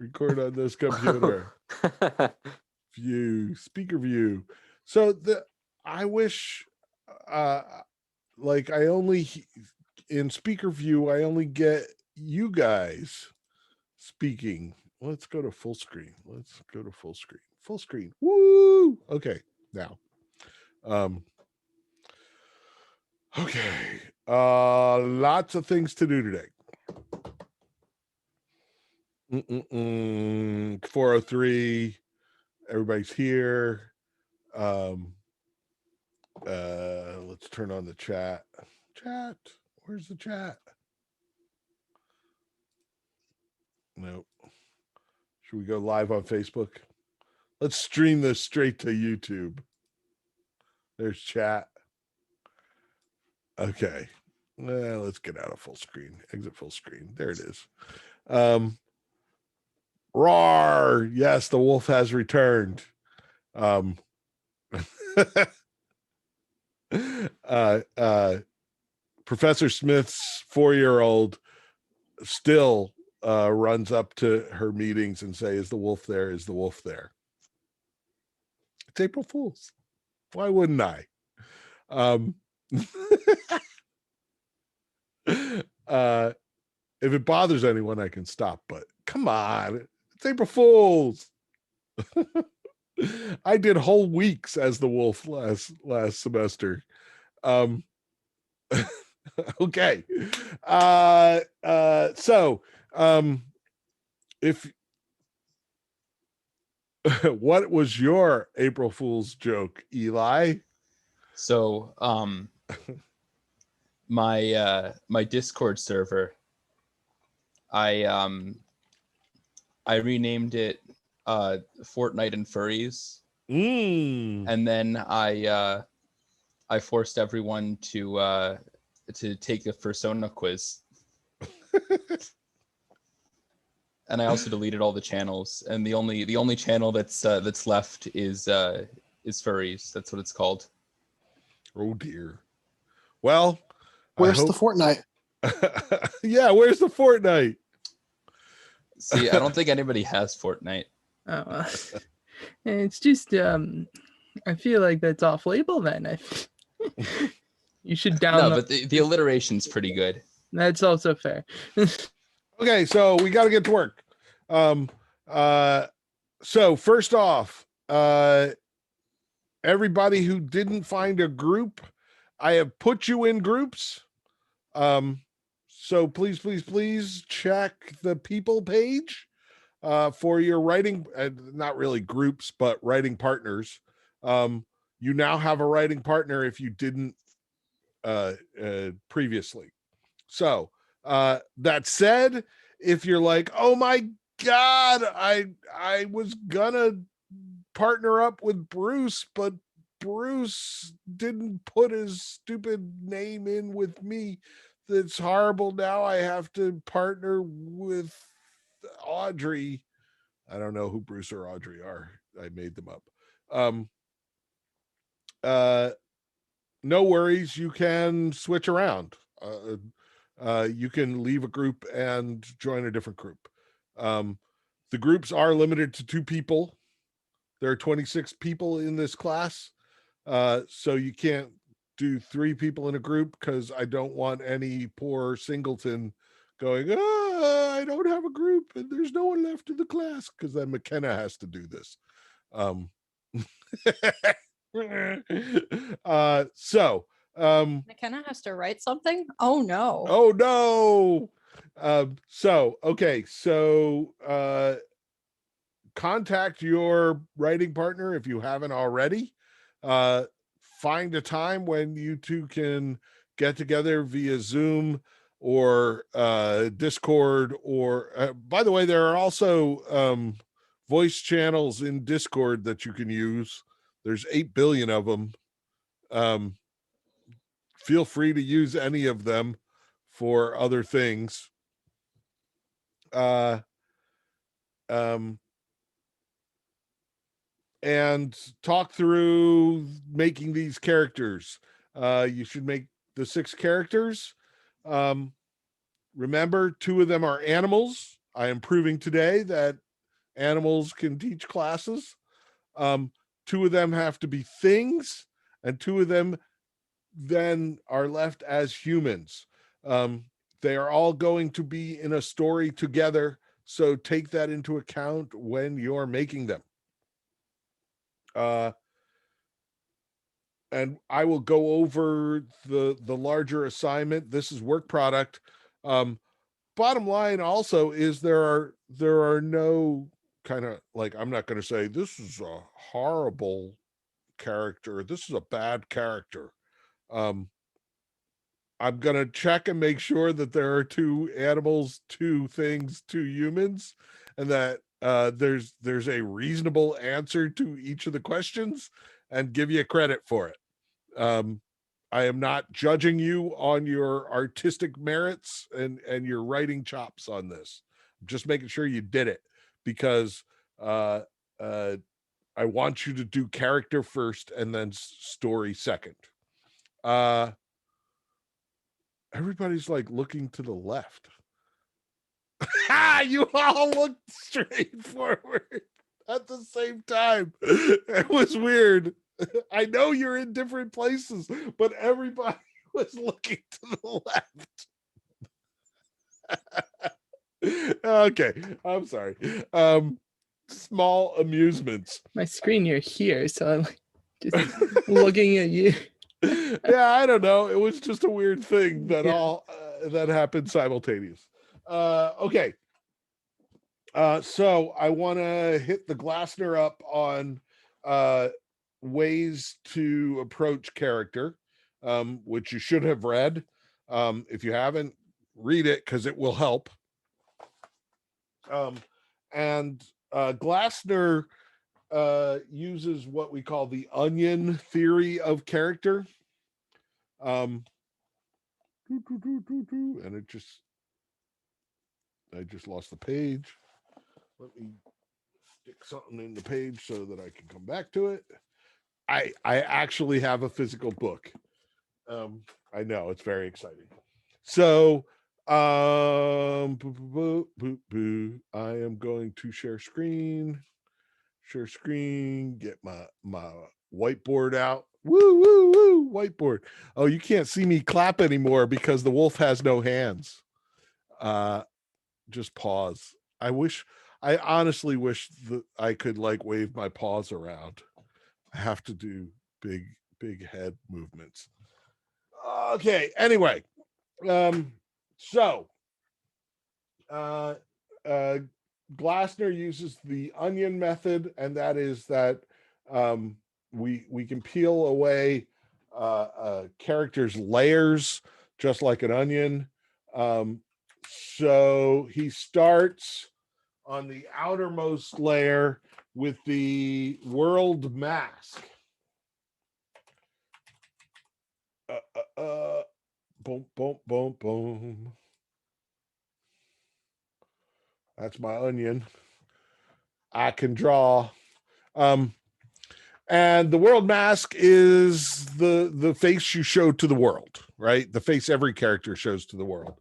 Record on this computer. View, speaker view. So I wish, like I only, in speaker view, I only get you guys speaking. Let's go to full screen. Let's go to full screen. Full screen. Woo! Okay, now. Okay. Lots of things to do today. 403. Everybody's here. Let's turn on the chat. Chat. Where's the chat? Nope. Should we go live on Facebook? Let's stream this straight to YouTube. There's chat. Okay. Let's get out of full screen. Exit full screen. There it is. Roar. Yes, the wolf has returned. Professor Smith's 4-year-old still runs up to her meetings and say, is the wolf there? Is the wolf there? It's April Fool's. Why wouldn't I? If it bothers anyone, I can stop, but come on, it's April Fool's. I did whole weeks as the wolf last semester. Okay. So if what was your April Fool's joke, Eli? So my Discord server, I renamed it Fortnite and Furries. And then I forced everyone to take the Persona quiz. And I also deleted all the channels, and the only channel that's left is Furries. That's what it's called. Oh dear. Well, where's the Fortnite? Yeah, where's the Fortnite? See, I don't think anybody has Fortnite. Oh, it's just I feel like that's off label then. You should download. No, but the alliteration's pretty good. That's also fair. Okay, so we got to get to work. So first off, everybody who didn't find a group, I have put you in groups. So please check the people page for your writing, not really groups, but writing partners. You now have a writing partner if you didn't previously. So that said, if you're like, oh my God, I was gonna partner up with Bruce, but Bruce didn't put his stupid name in with me. That's horrible. Now I have to partner with Audrey. I don't know who Bruce or Audrey are. I made them up. No worries. You can switch around. You can leave a group and join a different group. The groups are limited to 2 people. There are 26 people in this class. So you can't do 3 people in a group, because I don't want any poor singleton going, I don't have a group and there's no one left in the class, because then McKenna has to do this. McKenna has to write something. Oh no. Okay, so contact your writing partner if you haven't already. Find a time when you two can get together via Zoom or Discord, or by the way, there are also voice channels in Discord that you can use. There's 8 billion of them. Feel free to use any of them for other things. And talk through making these characters. You should make the 6 characters. Remember, 2 of them are animals. I am proving today that animals can teach classes. 2 of them have to be things, and 2 of them then are left as humans. They are all going to be in a story together, so take that into account when you're making them. And I will go over the larger assignment. This is work product. Bottom line also is there are no kind of like, I'm not going to say this is a horrible character, this is a bad character. I'm going to check and make sure that there are 2 animals, 2 things, 2 humans, and that there's a reasonable answer to each of the questions, and give you credit for it. I am not judging you on your artistic merits and your writing chops on this. I'm just making sure you did it, because I want you to do character first and then story second. Everybody's like looking to the left. You all looked straight forward at the same time. It was weird. I know you're in different places, but everybody was looking to the left. Okay, I'm sorry. Small amusements. My screen, you're here, so I'm like just looking at you. Yeah, I don't know. It was just a weird thing that all that happened simultaneous. Okay. So I want to hit the Glassner up on ways to approach character, which you should have read. If you haven't, read it because it will help. And Glassner uses what we call the onion theory of character. And I just lost the page. Let me stick something in the page so that I can come back to it. I actually have a physical book. I know, it's very exciting. So I am going to share screen, get my whiteboard out. Woo, whiteboard. Oh, you can't see me clap anymore because the wolf has no hands. Just pause. I honestly wish that I could like wave my paws around. I have to do big head movements. Okay, anyway. So Glassner uses the onion method, and that is that we can peel away characters' layers just like an onion. So he starts on the outermost layer with the world mask. Boom, boom, boom, boom. That's my onion. I can draw. And the world mask is the face you show to the world, right? The face every character shows to the world.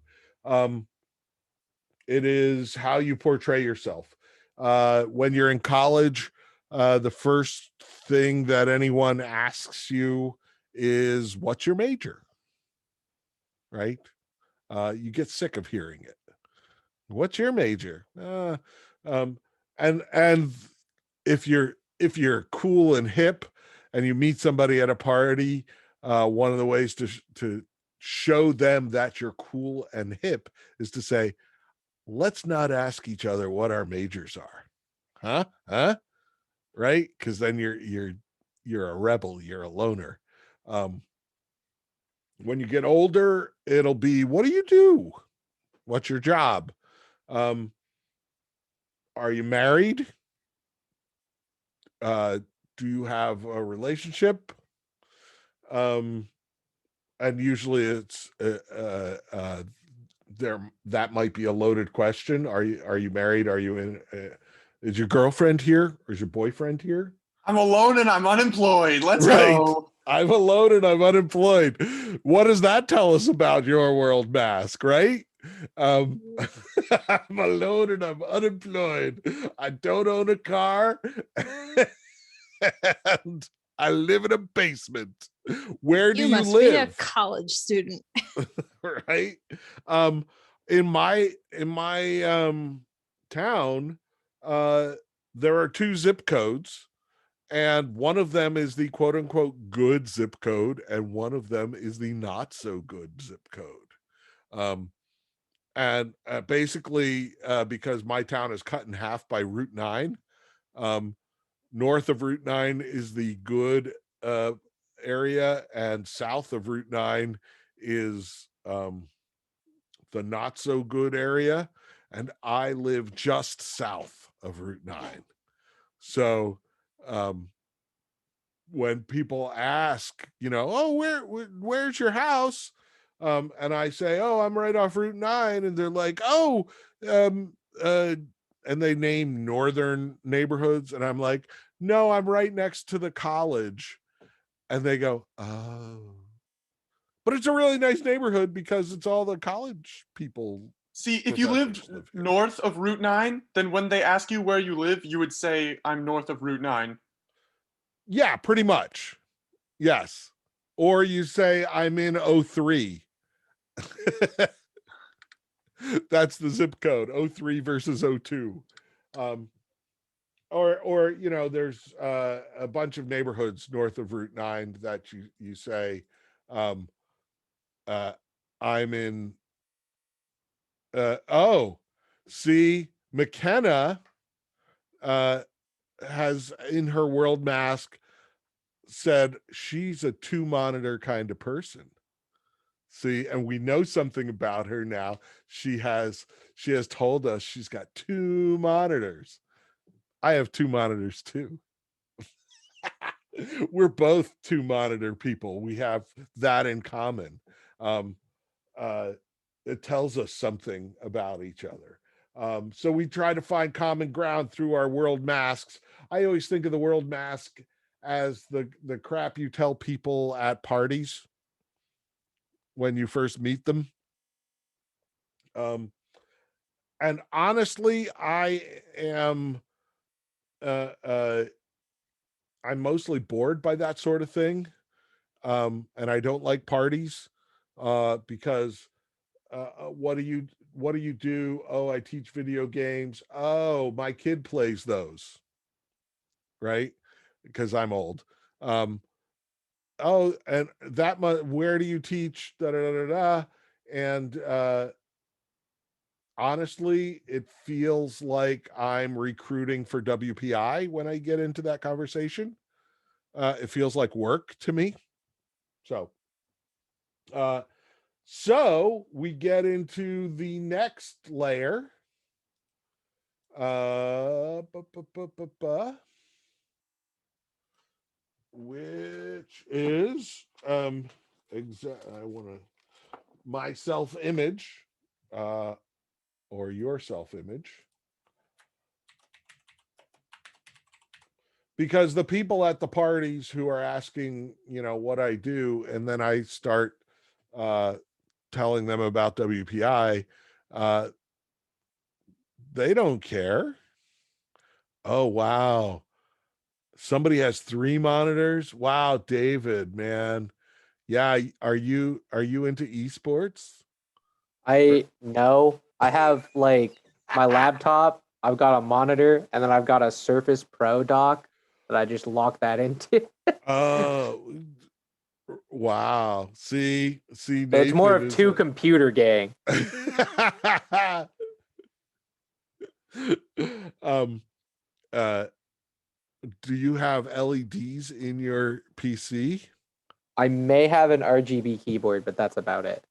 It is how you portray yourself. When you're in college, the first thing that anyone asks you is, what's your major? Right? You get sick of hearing it. What's your major? And if you're cool and hip and you meet somebody at a party, one of the ways to show them that you're cool and hip is to say, let's not ask each other what our majors are. Huh? Right? Because then you're a rebel, you're a loner. When you get older, it'll be, what do you do? What's your job? Are you married? Do you have a relationship? And usually it's there, that might be a loaded question. Are you married? Are you in is your girlfriend here, or is your boyfriend here? I'm alone and I'm unemployed. Let's go. I'm alone and I'm unemployed. What does that tell us about your world mask, right? Um, I'm alone and I'm unemployed. I don't own a car. And I live in a basement. Where do You you must be a live? college student. Right? Um, in my town, uh, there are 2 zip codes, and one of them is the quote unquote good zip code, and one of them is the not so good zip code. Um, and basically, because my town is cut in half by Route 9, um, north of Route 9 is the good uh, area, and south of Route 9 is the not so good area. And I live just south of Route 9. So um, when people ask, oh, where's your house? And I say, oh, I'm right off Route 9. And they're like, oh, um, and they name northern neighborhoods. And I'm like, no, I'm right next to the college. And they go, oh, but it's a really nice neighborhood because it's all the college people. See, if you lived Professors live here. north of Route 9, then when they ask you where you live, you would say, I'm north of Route 9. Yeah, pretty much. Yes. Or you say, I'm in 03. That's the zip code, 03 versus 02. Or there's a bunch of neighborhoods north of Route 9 that you say, um, I'm in. See, McKenna has in her world mask said she's a 2-monitor kind of person. See, and we know something about her now. She has told us she's got 2 monitors. I have 2 monitors too. We're both 2-monitor people. We have that in common. It tells us something about each other. So we try to find common ground through our world masks. I always think of the world mask as the crap you tell people at parties when you first meet them. And honestly, I'm mostly bored by that sort of thing. And I don't like parties because what do you do? Oh, I teach video games. Oh, my kid plays those, right? Because I'm old. Oh, and where do you teach? Da, da, da, da, da. And honestly, it feels like I'm recruiting for WPI when I get into that conversation. It feels like work to me. So we get into the next layer. Which is I want to my self-image or your self-image, because the people at the parties who are asking what I do, and then I start telling them about WPI, they don't care. Oh wow, somebody has 3 monitors. Wow, David, man. Yeah, are you into esports? No. I have like my laptop, I've got a monitor, and then I've got a Surface Pro dock that I just lock that into. Oh, wow. See, So it's more of Nathan is two like... computer gang. um do you have LEDs in your PC? I may have an RGB keyboard, but that's about it.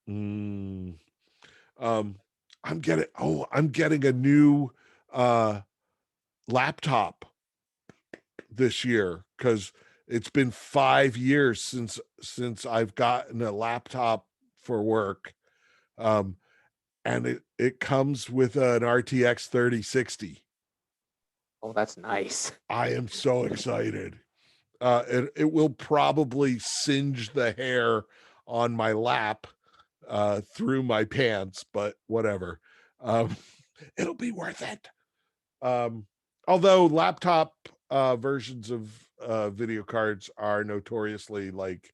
I'm getting a new laptop this year because it's been 5 years since I've gotten a laptop for work. And it comes with an RTX 3060. Oh, that's nice. I am so excited. It will probably singe the hair on my lap through my pants, but whatever. It'll be worth it. Although laptop versions of video cards are notoriously like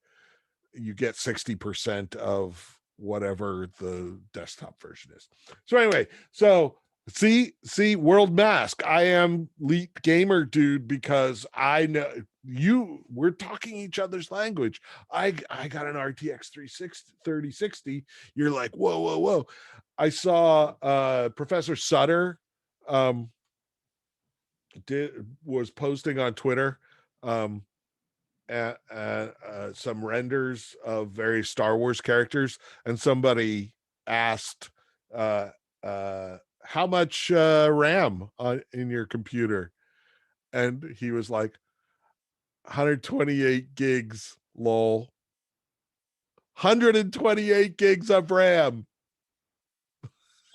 you get 60% of whatever the desktop version is. So anyway, so see World Mask. I am Leap Gamer Dude because I know we're talking each other's language. I got an RTX 3060. You're like, whoa. I saw Professor Sutter was posting on Twitter some renders of various Star Wars characters, and somebody asked how much RAM in your computer, and he was like 128 gigs, lol. 128 gigs of RAM.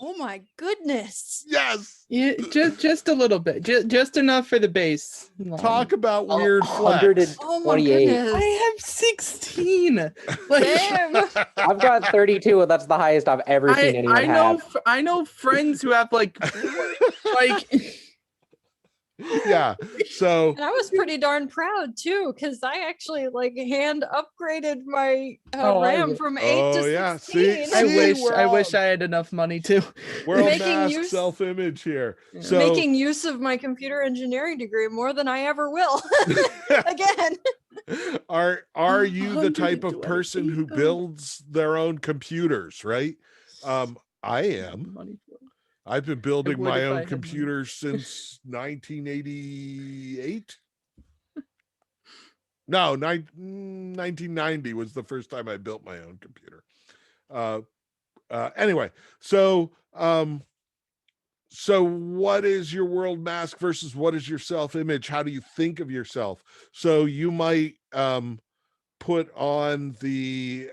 Oh my goodness. Yes. Yeah, just a little bit, just enough for the base. Talk about weird flex. Oh my 28. goodness. I have 16. Like, Same. I've got 32, and that's the highest I've ever seen anyone have. I know friends who have like Yeah. So And I was pretty darn proud too, because I actually like hand upgraded my Oh, I RAM did. from 8 to yeah. 16. See, I wish we're I all- wish I had enough money too. World Making Mask use- self-image here. Yeah. So Making use of my computer engineering degree more than I ever will. Again. are you the type of 128 person who though. builds their own computers, right? I am. Money for it. I've been building would my if I own had money. computer since 1988. No, 1990 was the first time I built my own computer. Anyway, so what is your world mask versus what is your self-image? How do you think of yourself? So you might put on the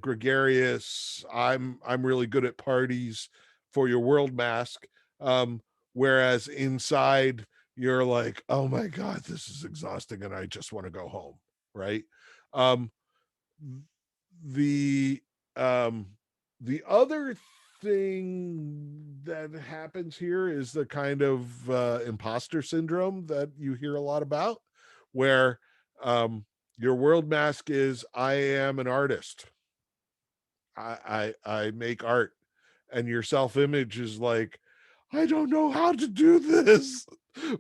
gregarious, I'm really good at parties for your world mask, whereas inside you're like, oh my god, this is exhausting and I just want to go home, right? The other thing that happens here is the kind of imposter syndrome that you hear a lot about, where your world mask is, I am an artist. I make art, and your self-image is like, I don't know how to do this,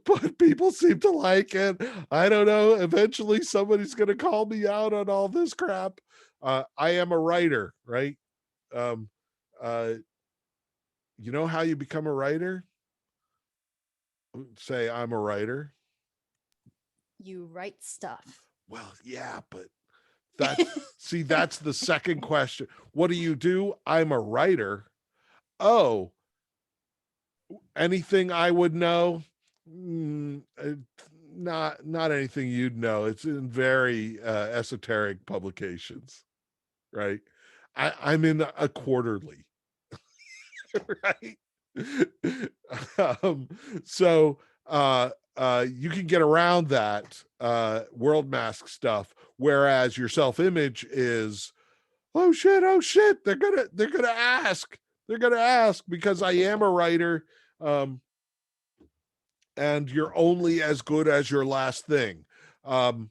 but people seem to like it. I don't know. Eventually, somebody's going to call me out on all this crap. I am a writer, right? You know how you become a writer? Say, I'm a writer. You write stuff. Well, yeah, but that's the second question. What do? I'm a writer. Oh, anything I would know? Not anything you'd know. It's in very esoteric publications, right? I'm in a quarterly, right? So you can get around that world mask stuff, whereas your self-image is, oh shit, they're gonna ask because I am a writer, and you're only as good as your last thing. Have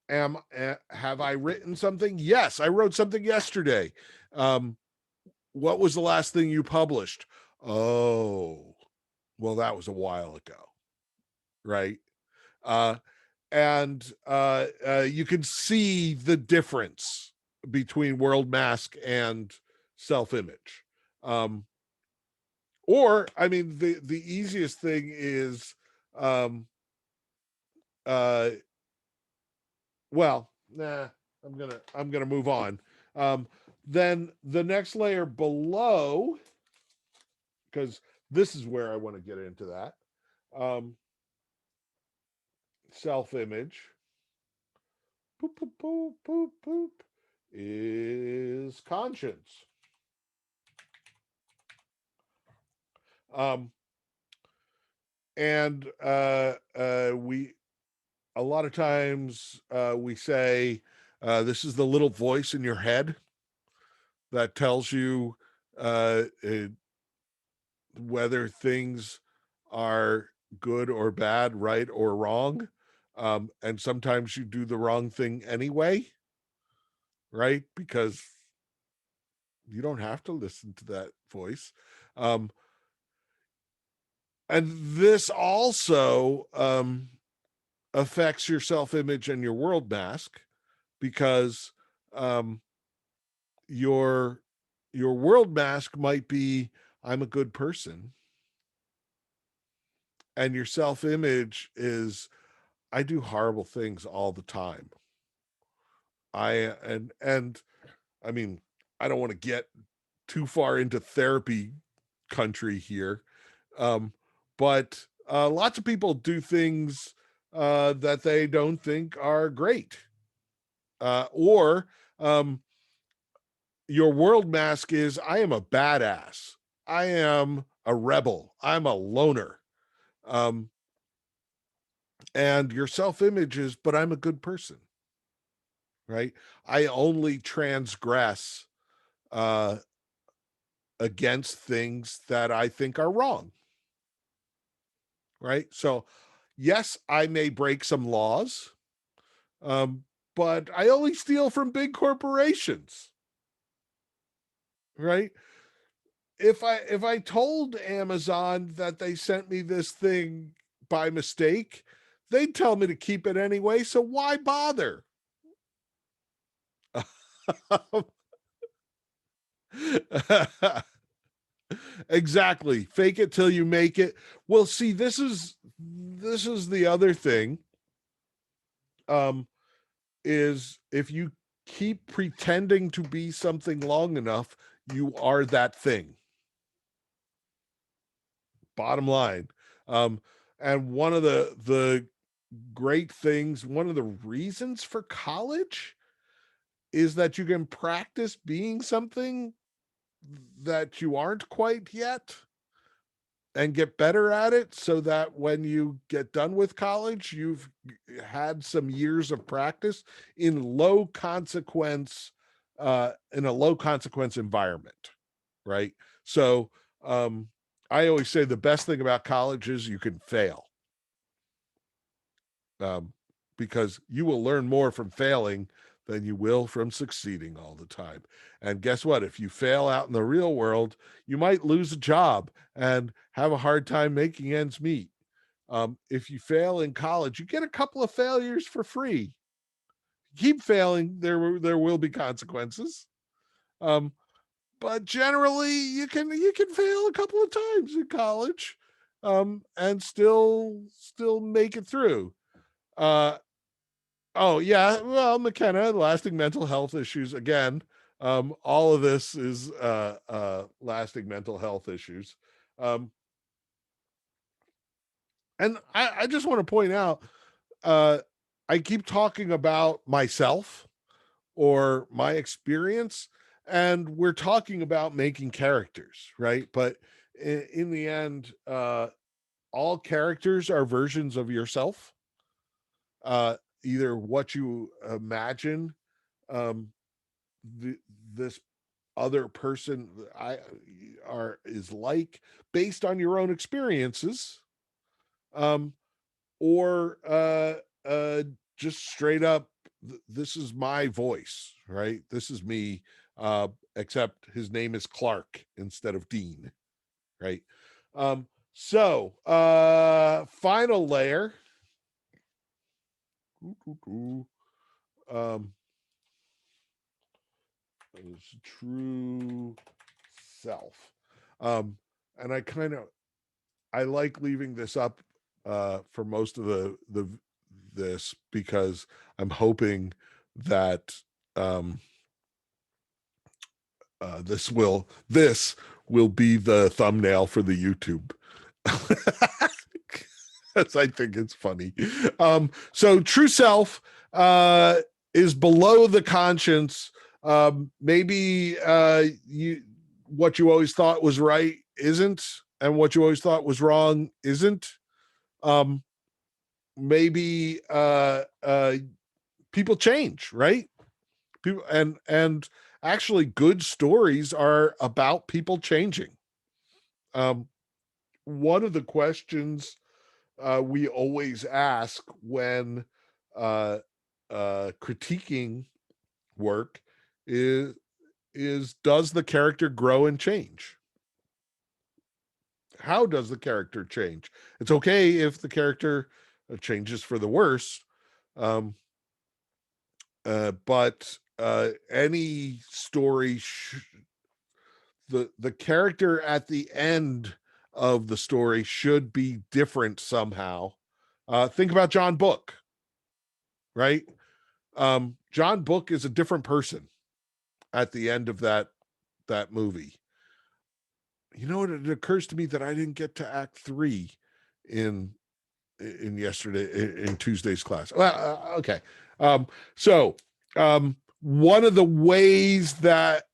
I written something? Yes, I wrote something yesterday. What was the last thing you published? Oh, well, that was a while ago, right? And you can see the difference between world mask and self-image. Or, I mean, the easiest thing is, well, nah, I'm gonna move on. Then the next layer below, because this is where I want to get into that. Self-image, poop, poop, poop, poop, poop, is conscience. And we, a lot of times we say, this is the little voice in your head that tells you whether things are good or bad, right or wrong. And sometimes you do the wrong thing anyway, right? Because you don't have to listen to that voice. And this also affects your self-image and your world mask, because your world mask might be, I'm a good person, and your self-image is, I do horrible things all the time. And I mean, I don't want to get too far into therapy country here, but lots of people do things that they don't think are great, or your world mask is, I am a badass, I am a rebel, I'm a loner, and your self-image is, but I'm a good person, right? I only transgress against things that I think are wrong, right? So yes, I may break some laws, but I only steal from big corporations, right? If I told Amazon that they sent me this thing by mistake, they'd tell me to keep it anyway, so why bother? Exactly. Fake it till you make it. Well, see, this is the other thing. Is if you keep pretending to be something long enough, you are that thing. Bottom line. And one of the great things, one of the reasons for college is that you can practice being something that you aren't quite yet and get better at it, so that when you get done with college, you've had some years of practice in low consequence, in a low consequence environment, right? So I always say the best thing about college is you can fail, because you will learn more from failing than you will from succeeding all the time. And guess what? If you fail out in the real world, you might lose a job and have a hard time making ends meet. If you fail in college, you get a couple of failures for free. Keep failing, there will be consequences. But generally, you can fail a couple of times in college, and still make it through. Oh yeah, well, McKenna, lasting mental health issues again. All of this is lasting mental health issues. And I just want to point out, I keep talking about myself or my experience, and we're talking about making characters, right? But in the end, all characters are versions of yourself. Either what you imagine the, this other person is like, based on your own experiences, or just straight up, this is my voice, right? This is me, except his name is Clark instead of Dean, right? So final layer. Is true self. And I like leaving this up for most of this, because I'm hoping that this will be the thumbnail for the YouTube. Because I think it's funny. So true self is below the conscience. Maybe what you always thought was right isn't, and what you always thought was wrong isn't. Maybe people change, right? People, and actually good stories are about people changing. One of the questions we always ask when critiquing work is does the character grow and change? How does the character change? It's okay if the character changes for the worse, but any story, the character at the end of the story should be different somehow. Think about John Book, right? John Book is a different person at the end of that movie. You know what? It occurs to me that I didn't get to Act 3 in Tuesday's class. Well, okay. So one of the ways that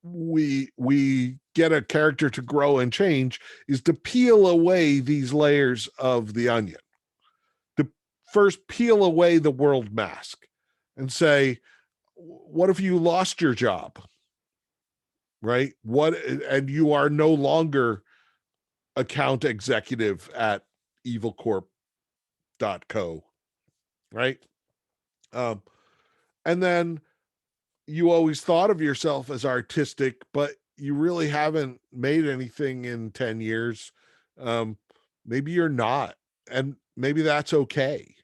we get a character to grow and change is to peel away these layers of the onion. To first peel away the world mask and say, what if you lost your job? Right? And you are no longer account executive at evilcorp.co, right? And then you always thought of yourself as artistic, but you really haven't made anything in 10 years. Maybe you're not, and maybe that's okay.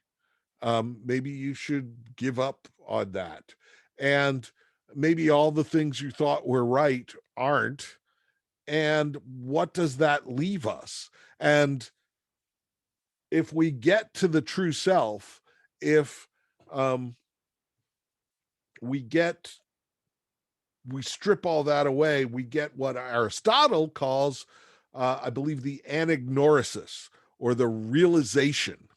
Maybe you should give up on that. And maybe all the things you thought were right aren't. And what does that leave us? And if we get to the true self, if we strip all that away, we get what Aristotle calls, I believe, the anagnorisis, or the realization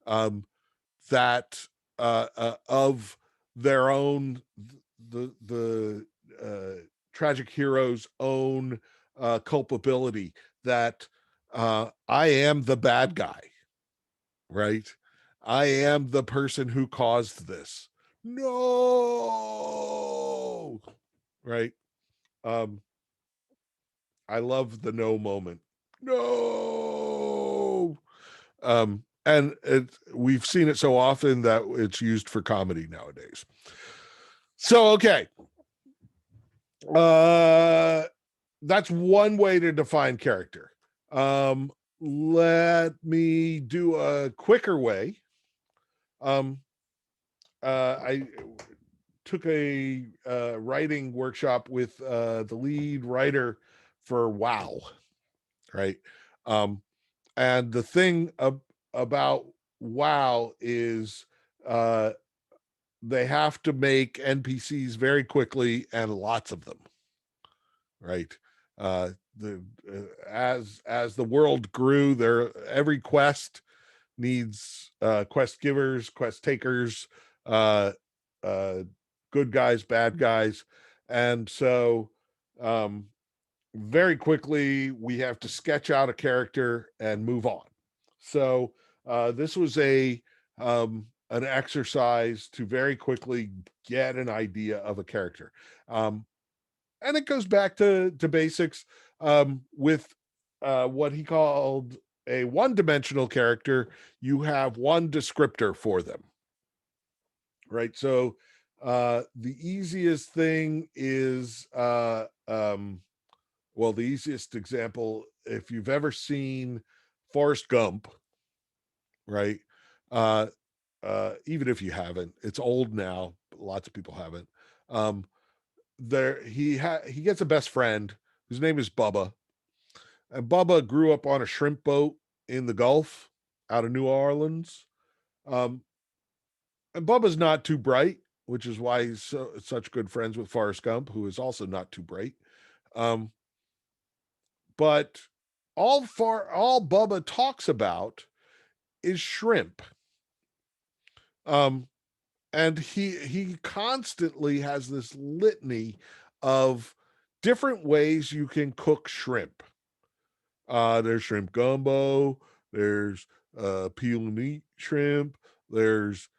that of their own, the tragic hero's own culpability, that I am the bad guy, right? I am the person who caused this. No, right? I love the no moment. No. And we've seen it so often that it's used for comedy nowadays. So, okay. That's one way to define character. Let me do a quicker way. I took a writing workshop with the lead writer for WoW, right? And the thing about WoW is they have to make NPCs very quickly and lots of them, right? As the world grew, every quest needs quest givers, quest takers, good guys, bad guys, and so very quickly we have to sketch out a character and move on. So this was an exercise to very quickly get an idea of a character, and it goes back to basics with what he called a one-dimensional character. You have one descriptor for them, right? So the easiest thing is the easiest example, if you've ever seen Forrest Gump, right? Even if you haven't, it's old now, but lots of people haven't. He gets a best friend whose name is Bubba. And Bubba grew up on a shrimp boat in the Gulf out of New Orleans. And Bubba's not too bright, which is why he's such good friends with Forrest Gump, who is also not too bright. But all Bubba talks about is shrimp. And he constantly has this litany of different ways you can cook shrimp. There's shrimp gumbo, there's peel and eat shrimp, there's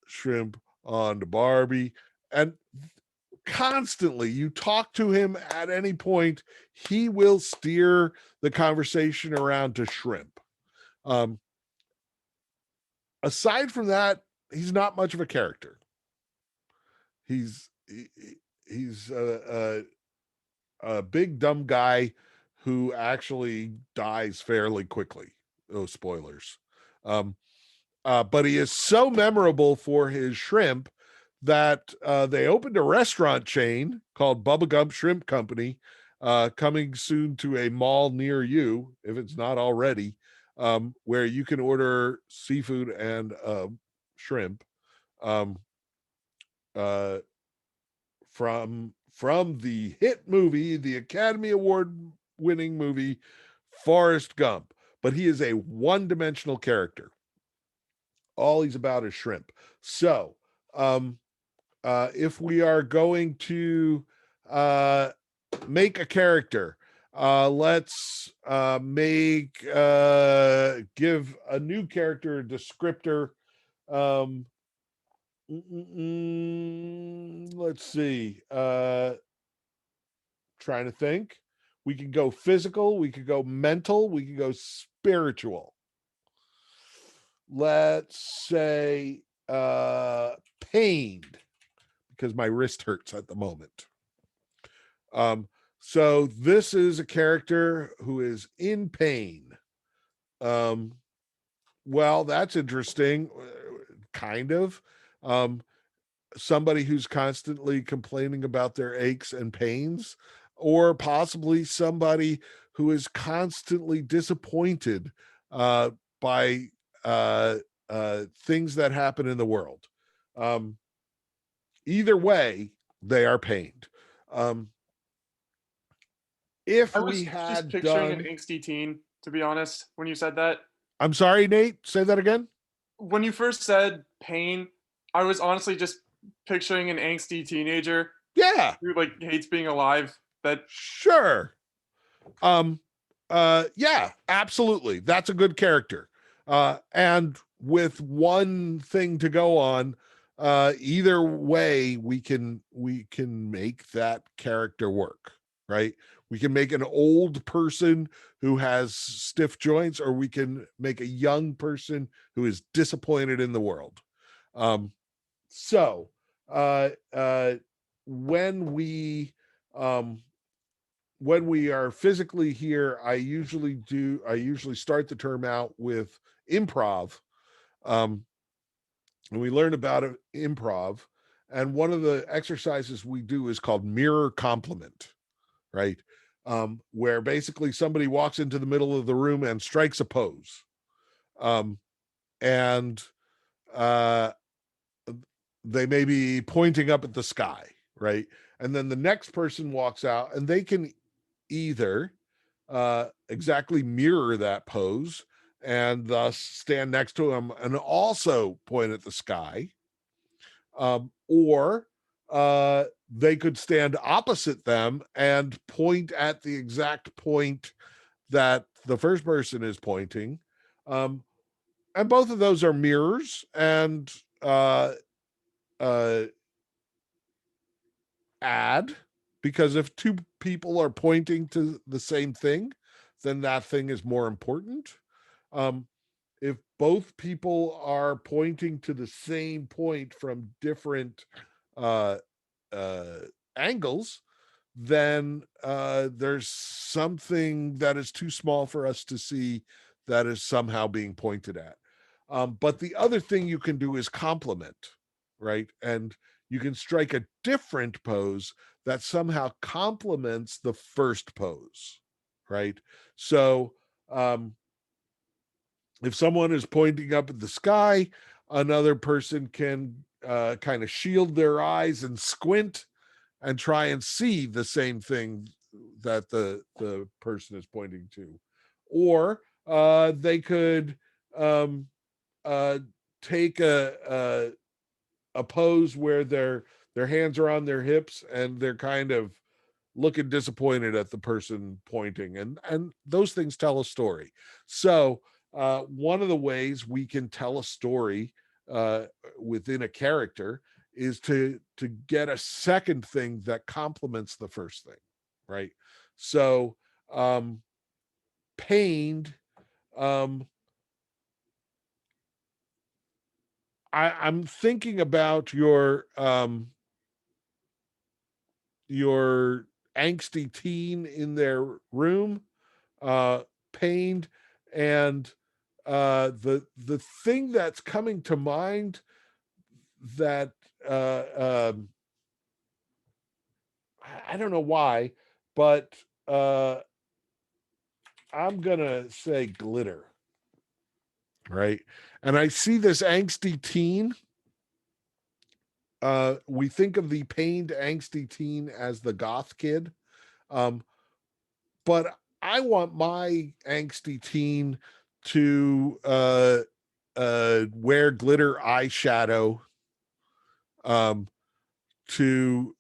shrimp on the Barbie, and constantly you talk to him at any point, he will steer the conversation around to shrimp. Aside from that, he's not much of a character. He's a big dumb guy who actually dies fairly quickly. Oh, spoilers. But he is so memorable for his shrimp that they opened a restaurant chain called Bubba Gump Shrimp Company, coming soon to a mall near you, if it's not already, where you can order seafood and shrimp um, uh, from the hit movie, the Academy Award winning movie Forrest Gump. But he is a one-dimensional character. All he's about is shrimp. So if we are going to make a character, let's give a new character a descriptor. Let's see. Trying to think. We could go physical, we could go mental, we could go spiritual. Let's say pained, because my wrist hurts at the moment. So this is a character who is in pain. Well, that's interesting. Kind of. Somebody who's constantly complaining about their aches and pains, or possibly somebody who is constantly disappointed by things that happen in the world. Either way, they are pained. If I was we just had picturing done, an angsty teen, to be honest, when you said that. I'm sorry, Nate, say that again. When you first said pain, I was honestly just picturing an angsty teenager Yeah, who like hates being alive. That sure. Yeah, absolutely. That's a good character. And with one thing to go on, either way we can make that character work, right? We can make an old person who has stiff joints, or we can make a young person who is disappointed in the world. So when we are physically here, I usually start the term out with improv. And we learn about improv. And one of the exercises we do is called mirror compliment, right? Where basically somebody walks into the middle of the room and strikes a pose. And they may be pointing up at the sky, right? And then the next person walks out and they can either exactly mirror that pose and thus stand next to him and also point at the sky, or they could stand opposite them and point at the exact point that the first person is pointing. And both of those are mirrors, and add, because if two people are pointing to the same thing, then that thing is more important. If both people are pointing to the same point from different angles, then there's something that is too small for us to see that is somehow being pointed at. But the other thing you can do is compliment, right? And you can strike a different pose that somehow complements the first pose, right? So if someone is pointing up at the sky, another person can kind of shield their eyes and squint and try and see the same thing that the person is pointing to. Or they could take a pose where their hands are on their hips and they're kind of looking disappointed at the person pointing, and those things tell a story. So one of the ways we can tell a story within a character is to get a second thing that complements the first thing, right? So pained, I'm thinking about your angsty teen in their room, pained, and the thing that's coming to mind that I don't know why, but I'm gonna say glitter, right? And I see this angsty teen. We think of the pained, angsty teen as the goth kid, but I want my angsty teen to wear glitter eyeshadow, to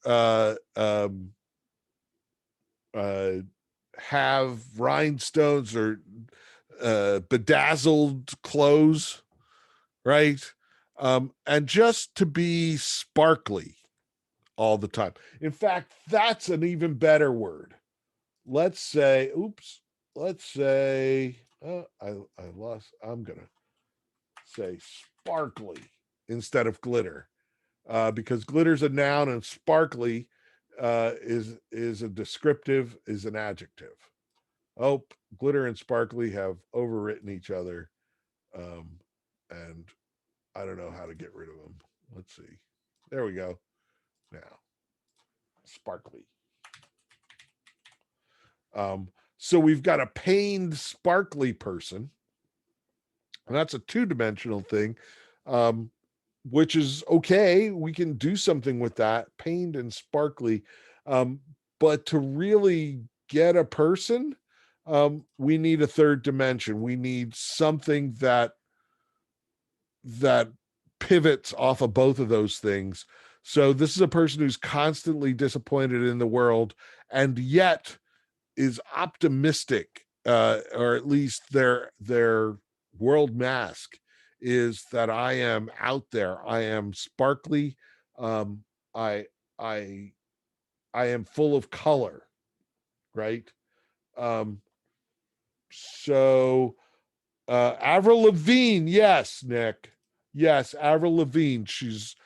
have rhinestones or bedazzled clothes, right? And just to be sparkly all the time. In fact, that's an even better word. Let's say, I lost, I'm gonna say sparkly instead of glitter, because glitter's a noun and sparkly is a descriptive, is an adjective. Oh, glitter and sparkly have overwritten each other, and I don't know how to get rid of them. Let's see. There we go. Now, sparkly. So we've got a pained, sparkly person, and that's a two-dimensional thing, which is okay. We can do something with that, pained and sparkly. But to really get a person, we need a third dimension. We need something that pivots off of both of those things. So this is a person who's constantly disappointed in the world and yet is optimistic, or at least their world mask is that I am out there. I am sparkly. I am full of color, right? So Avril Lavigne, yes, Nick. Yes, Avril Lavigne. She's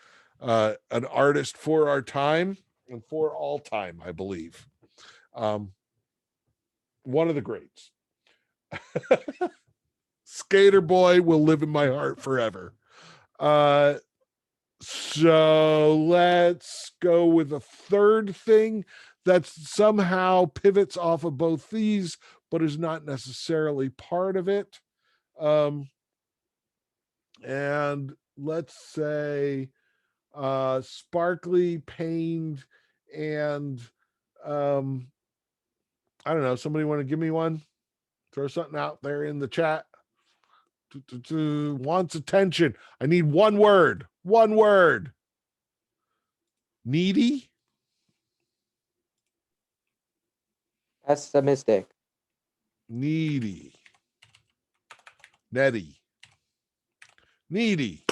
an artist for our time and for all time, I believe. One of the greats. Skater Boy will live in my heart forever. So let's go with a third thing that somehow pivots off of both these, but is not necessarily part of it. And let's say sparkly, pained, and I don't know. Somebody want to give me one? Throw something out there in the chat. Wants attention. I need one word. One word. Needy. Pessimistic. Needy. Netty. Needy.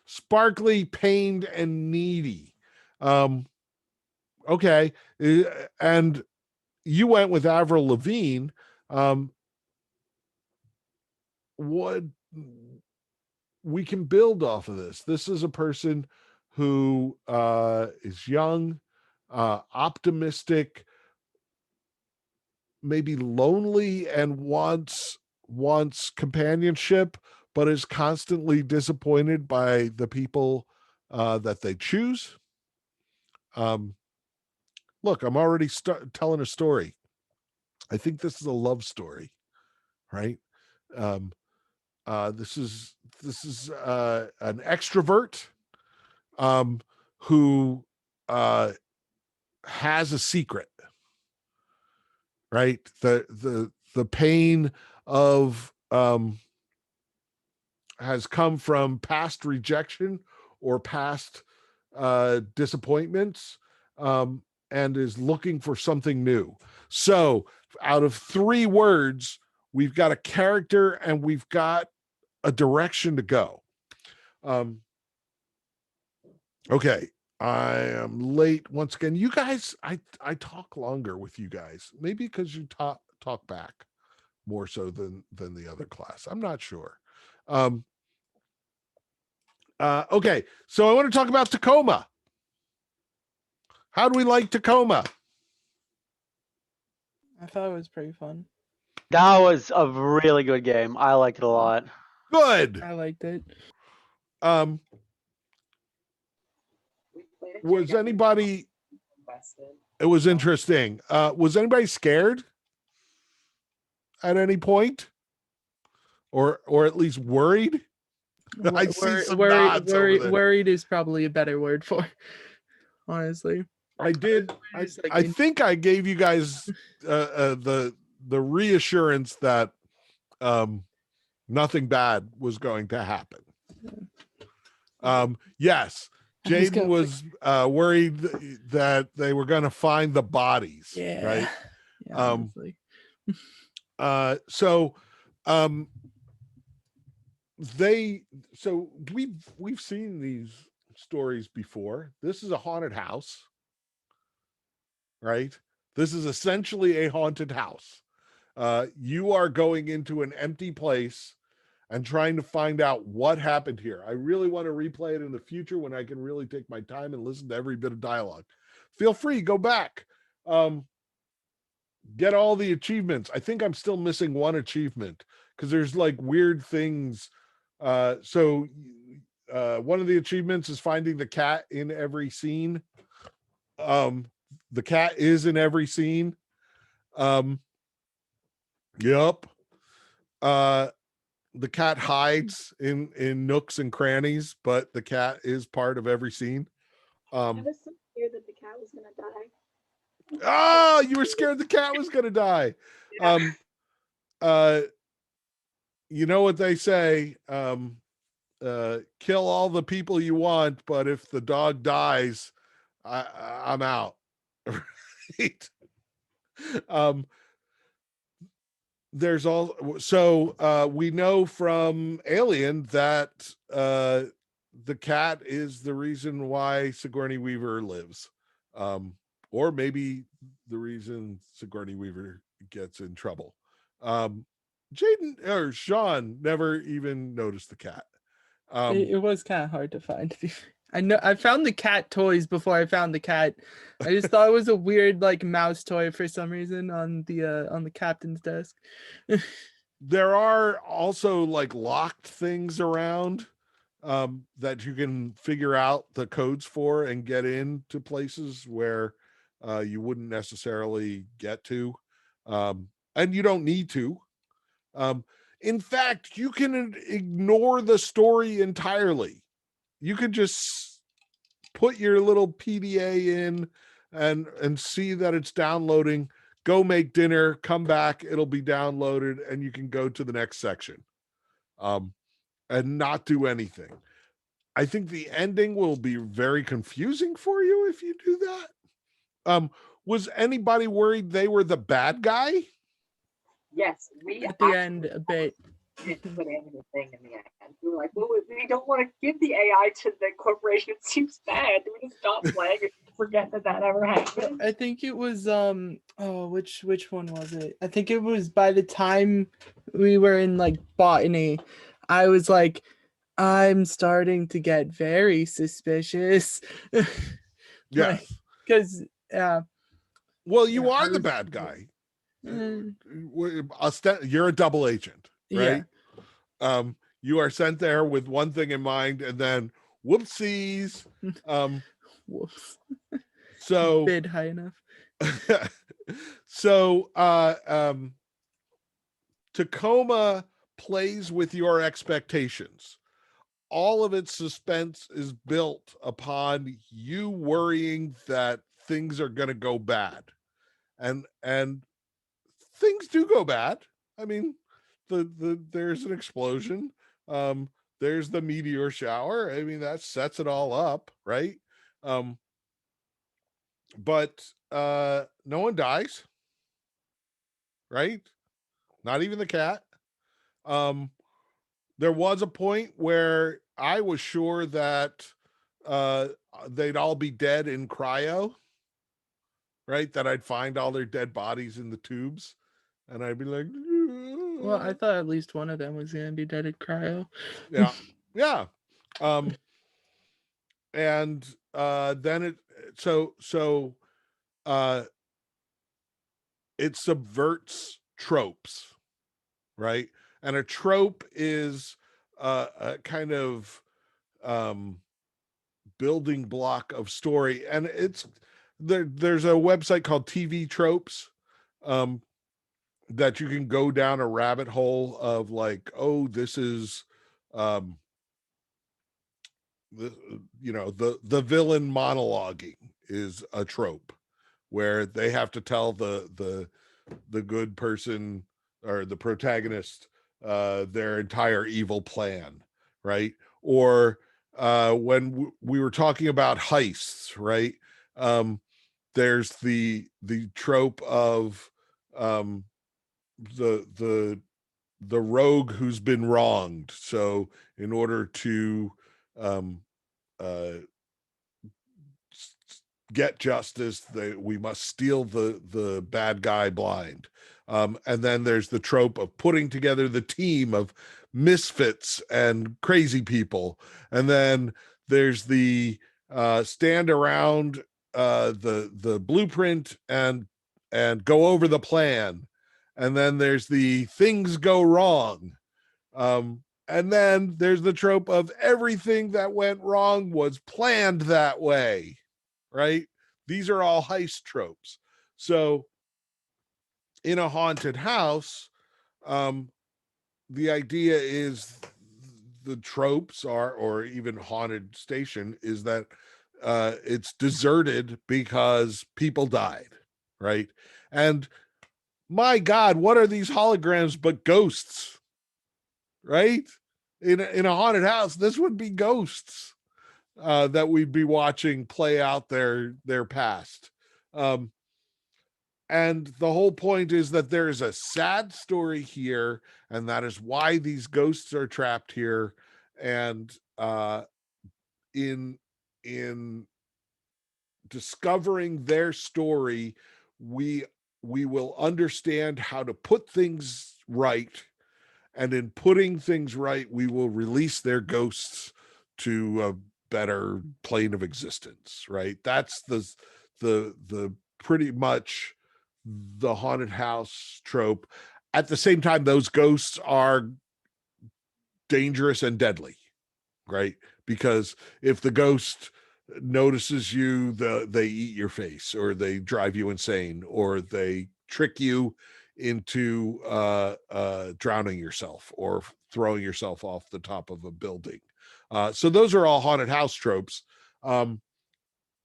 Sparkly, pained, and needy. Okay. And you went with Avril Lavigne. What we can build off of this. This is a person who is young, optimistic, maybe lonely, and wants companionship, but is constantly disappointed by the people that they choose. Look, I'm already telling a story. I think this is a love story, right? This is an extrovert who has a secret, right? The pain of has come from past rejection or past disappointments, and is looking for something new. So out of 3 words, we've got a character and we've got a direction to go. Okay. I am late once again. You guys, I talk longer with you guys. Maybe because you talk back more so than the other class. I'm not sure. Okay, so I want to talk about Tacoma. How do we like Tacoma? I thought it was pretty fun. That was a really good game. I liked it a lot. Good. I liked it. Um, was anybody? It was interesting. Was anybody scared at any point, or at least worried? I see some nods over there. Worried is probably a better word for it, honestly. I did. Just like I think I gave you guys the reassurance that nothing bad was going to happen. Yes, Jaden was worried that they were going to find the bodies. Yeah. Right. Yeah, honestly. So we've seen these stories before. This is a haunted house, right? This is essentially a haunted house. You are going into an empty place and trying to find out what happened here. I really want to replay it in the future when I can really take my time and listen to every bit of dialogue. Feel free, go back. Get all the achievements. I think I'm still missing one achievement because there's like weird things. So one of the achievements is finding the cat in every scene. The cat is in every scene. Yep. The cat hides in nooks and crannies, but the cat is part of every scene. I was so scared that the cat was gonna die. Oh, you were scared the cat was gonna die. Yeah. You know what they say, kill all the people you want, but if the dog dies, I'm out. Right? There's also we know from Alien that the cat is the reason why Sigourney Weaver lives, or maybe the reason Sigourney Weaver gets in trouble. Jaden or Sean never even noticed the cat. It was kind of hard to find. I know I found the cat toys before I found the cat. I just thought it was a weird like mouse toy for some reason on the captain's desk. There are also like locked things around that you can figure out the codes for and get into places where you wouldn't necessarily get to, and you don't need to. In fact, you can ignore the story entirely. You could just put your little PDA in and see that it's downloading, go make dinner, come back, it'll be downloaded, and you can go to the next section and not do anything. I think the ending will be very confusing for you if you do that. Was anybody worried they were the bad guy? Yes, we At the end a bit. didn't put anything in the end. We were like, well, we don't want to give the AI to the corporation. It seems bad. Do we just stop playing and forget that ever happened? I think it was which one was it? I think it was by the time we were in like botany, I was like, I'm starting to get very suspicious. Yes. Because well, you yeah, are I the was- bad guy. Mm. You're a double agent, Yeah. right? You are sent there with one thing in mind, and then whoopsies. Whoops. So Bid high enough. so Tacoma plays with your expectations. All of its suspense is built upon you worrying that things are going to go bad, and things do go bad. I mean, there's an explosion. There's the meteor shower. I mean, that sets it all up, right? But no one dies, right? Not even the cat. There was a point where I was sure that they'd all be dead in cryo, right? That I'd find all their dead bodies in the tubes, and I'd be like, Well, I thought at least one of them was gonna be dead at cryo. yeah, yeah. And then it subverts tropes, right? And a trope is a kind of building block of story, and there's a website called TV Tropes, that you can go down a rabbit hole of like, oh, this is the villain monologuing is a trope where they have to tell the good person or the protagonist their entire evil plan, right? Or when we were talking about heists, right? There's the trope of the rogue who's been wronged. So in order to get justice, we must steal the bad guy blind. And then there's the trope of putting together the team of misfits and crazy people. And then there's the stand around the blueprint and go over the plan. And then there's the things go wrong. And then there's the trope of everything that went wrong was planned that way, right? These are all heist tropes. So in a haunted house, the idea is the tropes are, or even haunted station, is that it's deserted because people died, right? And my God, what are these holograms but ghosts, right? In a haunted house, this would be ghosts that we'd be watching play out their past. And the whole point is that there is a sad story here, and that is why these ghosts are trapped here. And in discovering their story, we will understand how to put things right, and in putting things right, we will release their ghosts to a better plane of existence, right? That's the pretty much the haunted house trope. At the same time, those ghosts are dangerous and deadly, right? Because if the ghost notices you, they eat your face, or they drive you insane, or they trick you into drowning yourself or throwing yourself off the top of a building. So those are all haunted house tropes. And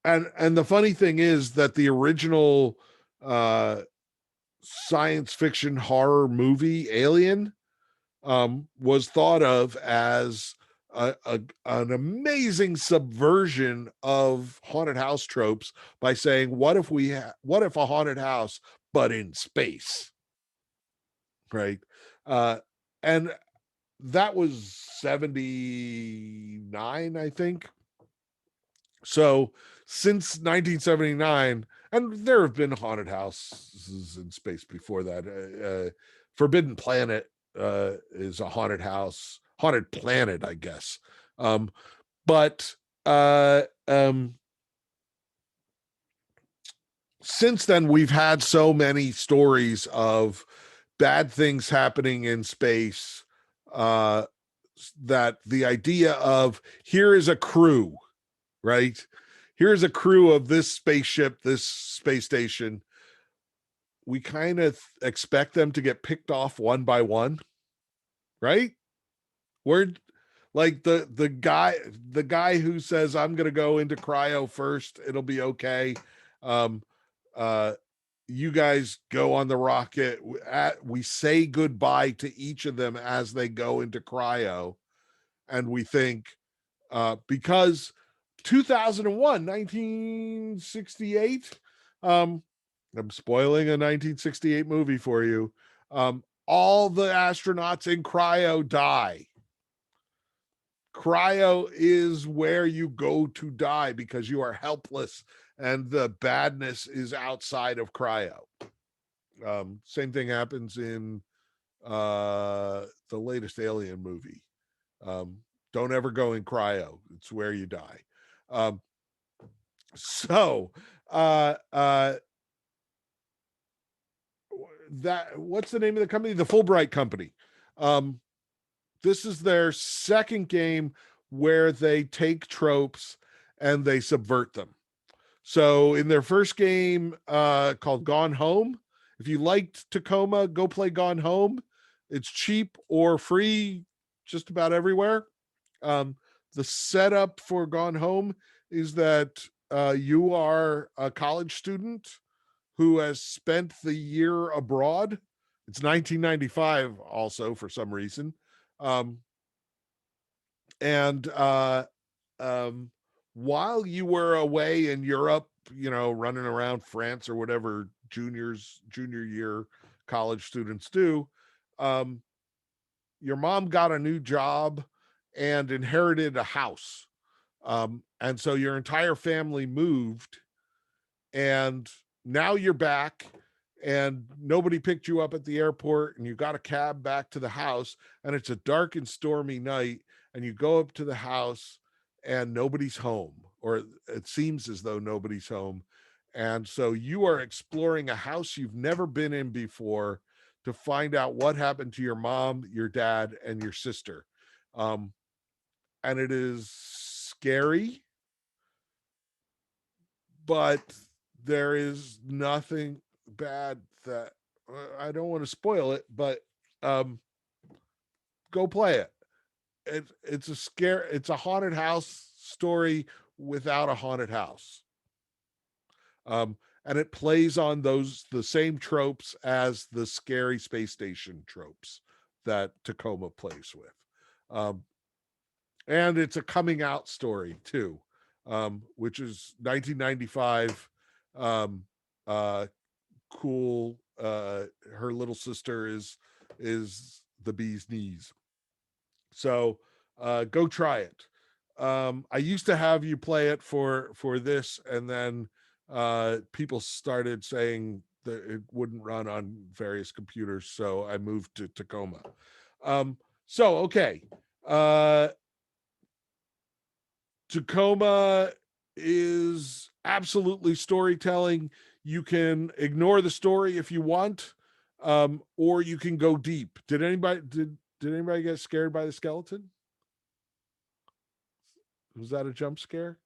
the funny thing is that the original science fiction horror movie Alien was thought of as an amazing subversion of haunted house tropes by saying, what if a haunted house but in space, right? And that was 79, I think. So since 1979, and there have been haunted houses in space before that. Forbidden Planet is a haunted house, haunted planet, I guess. But since then, we've had so many stories of bad things happening in space, that the idea of here is a crew, right? Here's a crew of this spaceship, this space station. We kind of expect them to get picked off one by one, right? We're like the guy who says, I'm gonna go into cryo first, it'll be okay. You guys go on the rocket. We say goodbye to each of them as they go into cryo, and we think, because 2001, 1968, I'm spoiling a 1968 movie for you. All the astronauts in cryo die. cryo is where you go to die because you are helpless and the badness is outside of cryo. Same thing happens in the latest Alien movie. Don't ever go in cryo. It's where you die. So that, what's the name of the company? The Fulbright Company. This is their second game where they take tropes and they subvert them. So in their first game called Gone Home, if you liked Tacoma, go play Gone Home. It's cheap or free just about everywhere. The setup for Gone Home is that you are a college student who has spent the year abroad. It's 1995 also for some reason. While you were away in Europe, you know, running around France or whatever junior year college students do, your mom got a new job and inherited a house. And so your entire family moved, and now you're back and nobody picked you up at the airport, and you got a cab back to the house, and it's a dark and stormy night, and you go up to the house and nobody's home, or it seems as though nobody's home. And so you are exploring a house you've never been in before to find out what happened to your mom, your dad, and your sister. And it is scary, but there is nothing bad that I don't want to spoil it, but go play it. It's a haunted house story without a haunted house. And it plays on the same tropes as the scary space station tropes that Tacoma plays with. And it's a coming out story too, which is 1995. Cool. Her little sister is the bee's knees. So go try it. I used to have you play it for this, and then people started saying that it wouldn't run on various computers, so I moved to Tacoma. So okay. Tacoma is absolutely storytelling. You can ignore the story if you want, or you can go deep. Did anybody get scared by the skeleton? Was that a jump scare?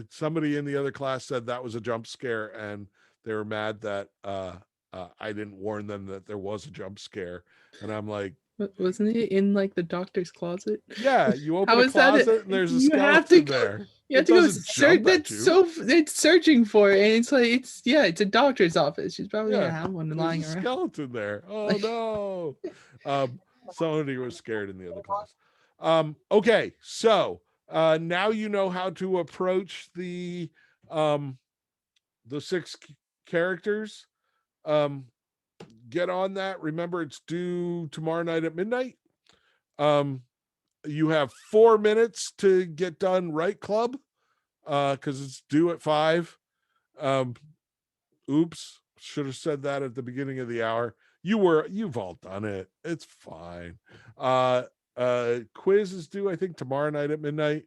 Somebody in the other class said that was a jump scare, and they were mad that I didn't warn them that there was a jump scare. And I'm like, Wasn't it in like the doctor's closet? yeah, you open How a is that closet and there's a you have to skeleton go- there. You have It to go doesn't search. jump at That's you. so. It's searching for it, and it's like it's a doctor's office. She's probably Yeah, gonna have one There's lying a around. skeleton there. Oh no. Somebody was scared in the other class. Okay, so now you know how to approach the 6 characters. Get on that. Remember, it's due tomorrow night at midnight. You have 4 minutes to get done right, club, because it's due at 5. Oops, should have said that at the beginning of the hour. You've all done it. It's fine. Quiz is due, I think, tomorrow night at midnight.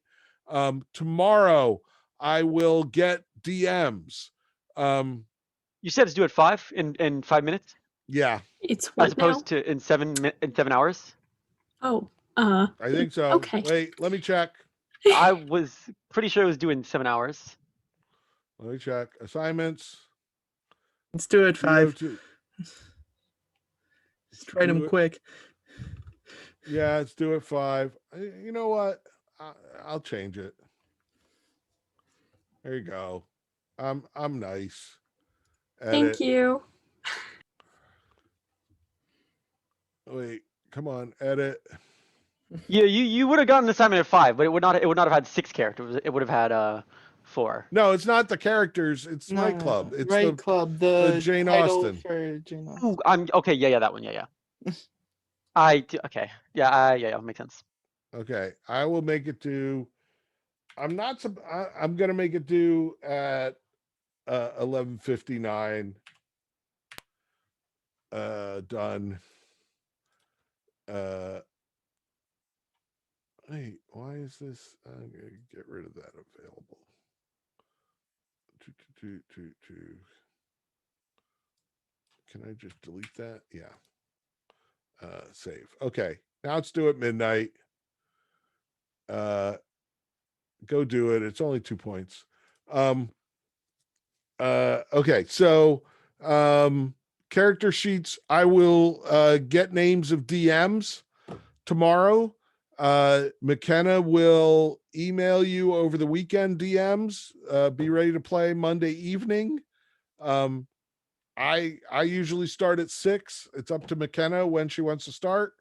Tomorrow I will get DMs. You said it's due at 5 in 5 minutes, Yeah, It's what as opposed now? to in 7 hours. Oh, I think so. Okay. Wait, let me check. I was pretty sure it was due in 7 hours. Let me check. Assignments. Let's do it 5. DO2. Just write them Do it. quick. Yeah, it's due at 5. You know what? I'll change it. There you go. I'm nice. Edit. thank you. Wait, come on, edit. Yeah, you would have gotten an assignment at 5, but it would not have had 6 characters. It would have had 4. No, it's not the characters. It's Right Club. It's Right Club. The Jane title Austen. for Jane Austen. Ooh, I'm okay. Yeah, that one. Yeah. Okay. Yeah, makes sense. Okay, I will make it do. I'm not. I'm gonna make it do at 11:59. Done. Wait, why is this? I'm gonna get rid of that available. Can I just delete that? Yeah. Save. Okay, now it's due at midnight. Go do it. It's only 2 points. Okay, so character sheets. I will get names of DMs tomorrow. McKenna will email you over the weekend DMs. Be ready to play Monday evening. I usually start at 6. It's up to McKenna when she wants to start.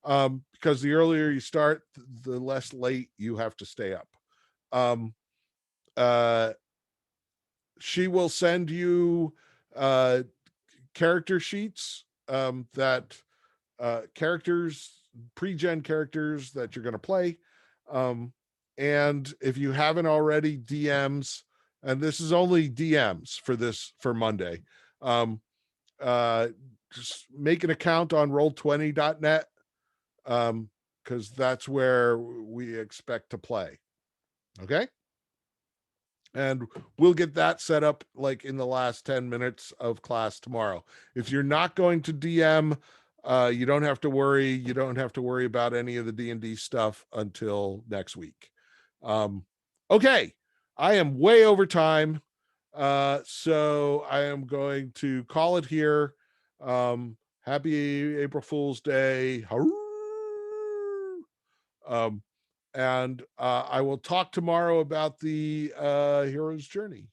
Because the earlier you start, the less late you have to stay up. She will send you character sheets that characters, pre-gen characters that you're going to play. And if you haven't already, DMs, and this is only DMs for Monday. Just make an account on roll20.net because that's where we expect to play. Okay. And we'll get that set up like in the last 10 minutes of class tomorrow. If you're not going to DM, you don't have to worry. You don't have to worry about any of the D&D stuff until next week. Okay. I am way over time. So I am going to call it here. Happy April Fool's Day. And I will talk tomorrow about the hero's journey.